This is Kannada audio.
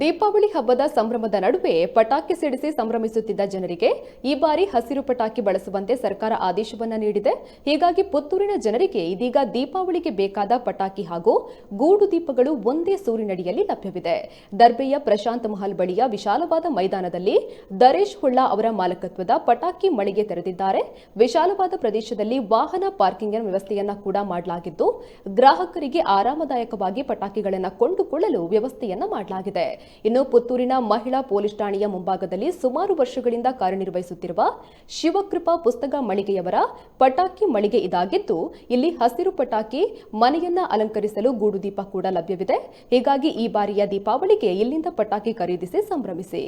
ದೀಪಾವಳಿ ಹಬ್ಬದ ಸಂಭ್ರಮದ ನಡುವೆ ಪಟಾಕಿ ಸಿಡಿಸಿ ಸಂಭ್ರಮಿಸುತ್ತಿದ್ದ ಜನರಿಗೆ ಈ ಬಾರಿ ಹಸಿರು ಪಟಾಕಿ ಬಳಸುವಂತೆ ಸರ್ಕಾರ ಆದೇಶವನ್ನ ನೀಡಿದೆ. ಹೀಗಾಗಿ ಪುತ್ತೂರಿನ ಜನರಿಗೆ ಇದೀಗ ದೀಪಾವಳಿಗೆ ಬೇಕಾದ ಪಟಾಕಿ ಹಾಗೂ ಗೂಡು ದೀಪಗಳು ಒಂದೇ ಸೂರಿನಡಿಯಲ್ಲಿ ಲಭ್ಯವಿದೆ. ದರ್ಬೆಯ ಪ್ರಶಾಂತ್ ಮಹಲ್ ಬಳಿಯ ವಿಶಾಲವಾದ ಮೈದಾನದಲ್ಲಿ ದರೇಶ್ ಹುಳ್ಳಾ ಅವರ ಮಾಲಕತ್ವದ ಪಟಾಕಿ ಮಳಿಗೆ ತೆರೆದಿದ್ದಾರೆ. ವಿಶಾಲವಾದ ಪ್ರದೇಶದಲ್ಲಿ ವಾಹನ ಪಾರ್ಕಿಂಗ್ ವ್ಯವಸ್ಥೆಯನ್ನ ಕೂಡ ಮಾಡಲಾಗಿದ್ದು, ಗ್ರಾಹಕರಿಗೆ ಆರಾಮದಾಯಕವಾಗಿ ಪಟಾಕಿಗಳನ್ನು ಕೊಂಡುಕೊಳ್ಳಲು ವ್ಯವಸ್ಥೆಯನ್ನ ಮಾಡಲಾಗಿದೆ. ಇನ್ನು ಪುತ್ತೂರಿನ ಮಹಿಳಾ ಪೊಲೀಸ್ ಠಾಣೆಯ ಮುಂಭಾಗದಲ್ಲಿ ಸುಮಾರು ವರ್ಷಗಳಿಂದ ಕಾರ್ಯನಿರ್ವಹಿಸುತ್ತಿರುವ ಶಿವಕೃಪಾ ಪುಸ್ತಕ ಮಳಿಗೆಯವರ ಪಟಾಕಿ ಮಳಿಗೆ ಇದಾಗಿದ್ದು, ಇಲ್ಲಿ ಹಸಿರು ಪಟಾಕಿ, ಮನೆಯನ್ನ ಅಲಂಕರಿಸಲು ಗೂಡು ದೀಪ ಕೂಡ ಲಭ್ಯವಿದೆ. ಹೀಗಾಗಿ ಈ ಬಾರಿಯ ದೀಪಾವಳಿಗೆ ಇಲ್ಲಿಂದ ಪಟಾಕಿ ಖರೀದಿಸಿ ಸಂಭ್ರಮಿಸಿ.